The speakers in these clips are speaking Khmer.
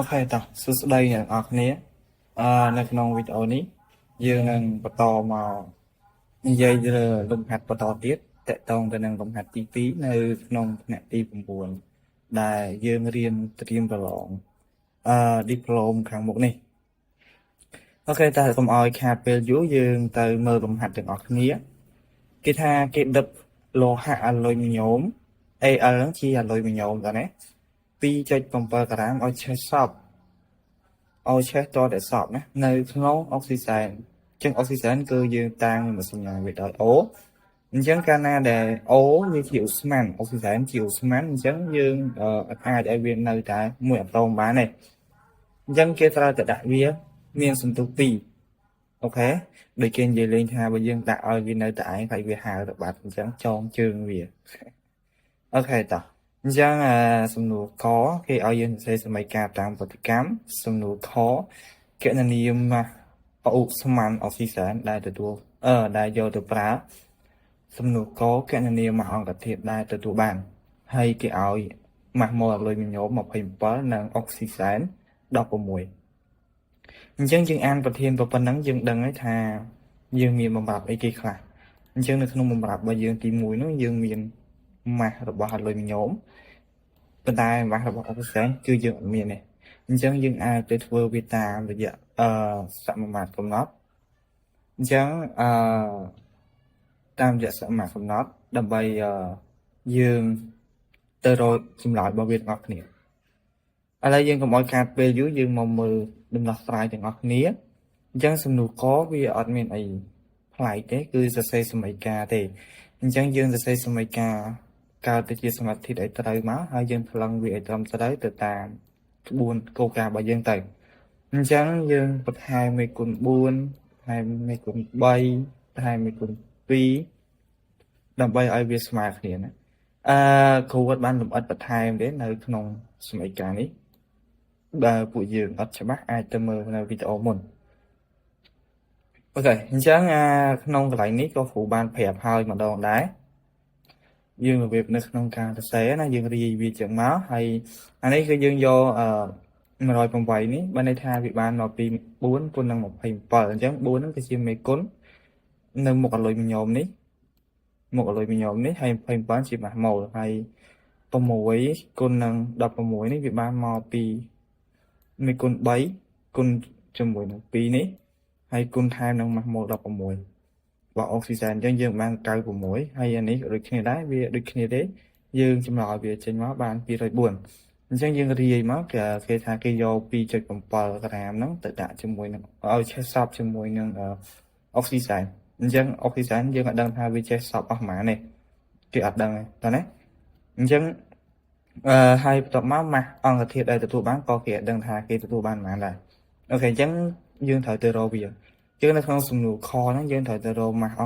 Ok តោះសួស្តីអ្នកនរគ្នានៅក្នុងវីដេអូនេះយើងនឹងបន្តមកនិយាយលើលំហាត់បន្តទៀតតកតងទៅនឹងលំហាត់ទី2នៅក្នុងថ្នាក់ទី9ដែលយើងរៀនត្រៀមប្រឡងdiploma ខាងមុខនេះអូខេតែកុំឲ្យខាតពេលយូរយើងទៅមើលលំហាត់ទាំងអស់គ្នាគេថាគេដឹកលោហៈអាលុយមីញ៉ូម Al ហ្នឹងជាអាលុយមីញ៉ូមតើណា2.7 ក្រាមឲ្យឆេះសពឲ្យឆេះតតែសពណានៅក្នុងអុកស៊ីសែនអញ្ចឹងអុកស៊ីសែនគឺយើងតាំងមួយសញ្ញាវាដោយ O អញ្ចឹងកាលណាដែល O វាជាឧស្ម័នអុកស៊ីសែនជាឧស្ម័នអញ្ចឹងយើងអាចឲ្យវានៅតែមួយអាតូមបានទេអញ្ចឹងគេត្រូវតែដាក់វាមានសន្ទុះ2អូខេដូចគេនិយាយលេងថាបើយើងដាក់ឲ្យវានៅតែឯងហើយវាហើរទៅបាត់អញ្ចឹងចងជើងវាអូខេតោះអញ្ចឹងសំណួរកគេឲ្យយើងសរសេរសមីការតាមប្រតិកម្មសំណួរខគណនាម៉ាស់ឧស្ម័នអុកស៊ីសែនដែលទទួលដែលយកទៅប្រើសំណួរកគណនាម៉ាស់អង្គធាតុដែលទទួលបានហើយគេឲ្យម៉ាស់ម៉ូលអាលុយមីញ៉ូម27និងអុកស៊ីសែន16អញ្ចឹងយើងអានប្រធានប៉ុណ្ណឹងយើងដឹងហើយថាយើងមានបំរាប់អីគេខ្លះអញ្ចឹងនៅក្នុងបំរាប់របស់យើងទី1នោះយើងមានម៉ាស់របស់អាលុយមីញ៉ូមប៉ុន្តែម៉ាស់របស់អុកស៊ីសែនគឺយើងអត់មានទេអញ្ចឹងយើងអាចទៅធ្វើវាតាមរយៈសមាមាត្រកំណត់អញ្ចឹងតាមរយៈសមាមាត្រកំណត់ដើម្បីយើងទៅរកចម្លើយរបស់វាទាំងអស់គ្នាឥឡូវយើងកុំឲ្យខាតពេលយូរយើងមកមើលដំណោះស្រាយទាំងអស់គ្នាអញ្ចឹងសំណួរកវាអត់មានអីប្លែកទេគឺសរសេរសមីការទេអញ្ចឹងយើងសរសេរសមីការកើតទៅជាសមាធិឲ្យត្រូវមកហើយយើងថ្លឹងវាឲ្យត្រឹមត្រូវទៅតាមក្បួនគោលការណ៍របស់យើងទៅអញ្ចឹងយើងបន្ថែម1គុណ4បន្ថែម1គុណ3បន្ថែម1គុណ2ដើម្បីឲ្យវាស្មើគ្នាណាគ្រូគាត់បានលម្អិតបន្ថែមទេនៅក្នុងសមីការនេះបើពួកយើងអត់ច្បាស់អាចទៅមើលនៅវីដេអូមុនអូខេអញ្ចឹងក្នុងកន្លែងនេះក៏គ្រូបានប្រាប់ហើយម្ដងដែរយើងរបៀបនៅក្នុងការសរសេរណាយើងរាយវាចឹងមកហើយអានេះគឺយើងយក108នេះបានន័យថាវាបានមកពី4គុណនឹង27អញ្ចឹង4ហ្នឹងគឺជាមេគុណនៅមុខអាលុយមីញ៉ូមនេះមុខអាលុយមីញ៉ូមនេះហើយ27ជាម៉ាស់ម៉ូលហើយ6គុណនឹង16នេះវាបានមកពីមេគុណ3គុណជាមួយនឹង2នេះហើយគុណថែមនឹងម៉ាស់ម៉ូល16របស់អុកស៊ីសែនអញ្ចឹងយើងបាន96ហើយអានេះដូចគ្នាដែរវាដូចគ្នាទេយើងចម្លើយវាចេញមកបាន204អញ្ចឹងយើងរាយមកគេថាគេយក2.7 ក្រាមហ្នឹងទៅដាក់ជាមួយនឹងឲ្យឆេះសពជាមួយនឹងអុកស៊ីសែនអញ្ចឹងអុកស៊ីសែនយើងអត់ដឹងថាវាចេះសពអស់ប៉ុន្មានទេគេអត់ដឹងទេតើណាអញ្ចឹងហើយបន្ទាប់មកម៉ាស់អង្គធាតុដែលទទួលបានក៏គេអត់ដឹងថាគេទទួលបានប៉ុន្មានដែរអូខេអញ្ចឹងយើងត្រូវទៅរកវាយើងនៅក្នុងសំណួរខហ្នឹងយើងត្រូវទៅរកម៉ាស់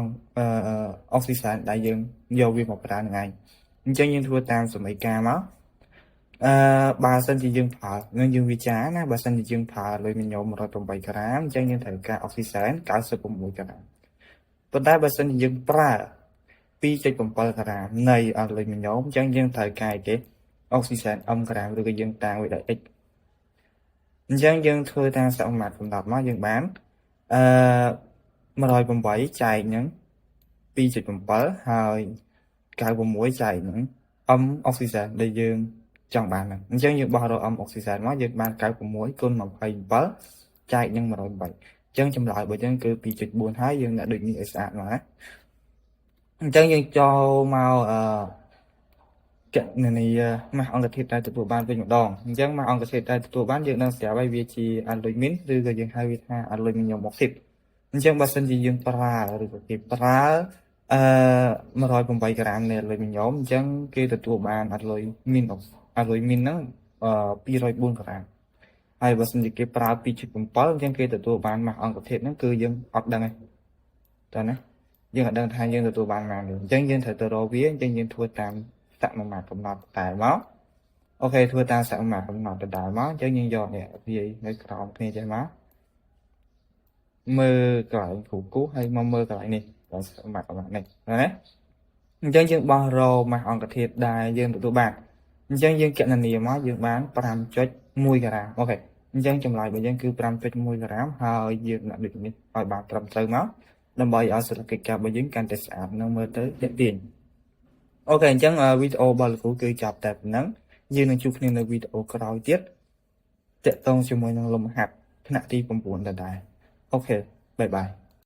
អុកស៊ីសែនដែលយើងយកវាមកប្រើហ្នឹងឯងអញ្ចឹងយើងធ្វើតាមសមីការមកបើសិនជាយើងប្រើនឹងយើងវិចារណាបើសិនជាយើងប្រើលុយមីញ៉ូម108ក្រាមអញ្ចឹងយើងត្រូវការអុកស៊ីសែន96ក្រាមប៉ុន្តែបើសិនជាយើងប្រើ2.7 ក្រាមនៃអាលុយមីញ៉ូមអញ្ចឹងយើងត្រូវការគេអុកស៊ីសែន m ក្រាមឬក៏យើងតាំងវាដោយ x អញ្ចឹងយើងធ្វើតាមសមាមាត្រកំណត់មកយើងបាន108ចែកនឹង2.7ហើយ96ចែកនឹង m អុកស៊ីសែនដែលយើងចង់បានហ្នឹងអញ្ចឹងយើងបោះរក m អុកស៊ីសែនមកយើងបាន96គុណ27ចែកនឹង108អញ្ចឹងចម្លើយរបស់យើងគឺ 2.4 ហើយយើងដាក់ដូចនេះឲ្យស្អាតមកណាអញ្ចឹងយើងចូលមកគណនាម៉ាស់អង្គធាតុដែលទទួលបានវិញម្ដងអញ្ចឹងម៉ាស់អង្គធាតុដែលទទួលបានយើងនឹងស្រាប់ហើយវាជាអាលុយមីនឬក៏យើងហៅវាថាអាលុយមីញ៉ូមអុកស៊ីតអញ្ចឹងបើសិនជាយើងប្រើឬក៏គេប្រើ108ក្រាមនៃអាលុយមីញ៉ូមអញ្ចឹងគេទទួលបានអាលុយមីនហ្នឹង204ក្រាមហើយបើសិនជាគេប្រើ2.7អញ្ចឹងគេទទួលបានម៉ាស់អង្គធាតុហ្នឹងគឺយើងអត់ដឹងទេតើណាយើងអត់ដឹងថាយើងទទួលបានប៉ុន្មានទេអញ្ចឹងយើងត្រូវទៅរកវាអញ្ចឹងយើងធ្វើតាមសមាមាត្រកំណត់តែមកអូខេធ្វើតាមសមាមាត្រកំណត់ដដែលមកអញ្ចឹងយើងយកនេះវានៅក្រោមគ្នាចេះមកមើលកន្លែងគ្រូគូហើយមកមើលកន្លែងនេះដល់សមាមាត្រកំណត់នេះណាអញ្ចឹងយើងបោះរកម៉ាស់អង្គធាតុដែលយើងទទួលបានអញ្ចឹងយើងគណនាមកយើងបាន 1 ក្រាមអូខេអញ្ចឹងចម្លើយរបស់យើងគឺ 5.1 ក្រាមហើយយើងដាក់ដូចនេះឲ្យបានត្រឹមត្រូវមកដើម្បីឲ្យសរកិច្ចការរបស់យើងកាន់តែស្អាតនិងមើលទៅទាក់ទាញអូខេអញ្ចឹងវីដេអូរបស់លោកគ្រូគឺចាប់តែប៉ុណ្ណឹងយើងនឹងជួបគ្នានៅវីដេអូក្រោយទៀតតាក់ទងជាមួយនឹងលំហាត់ថ្នាក់ទី 9 ដដែលអូខេបាយបាយ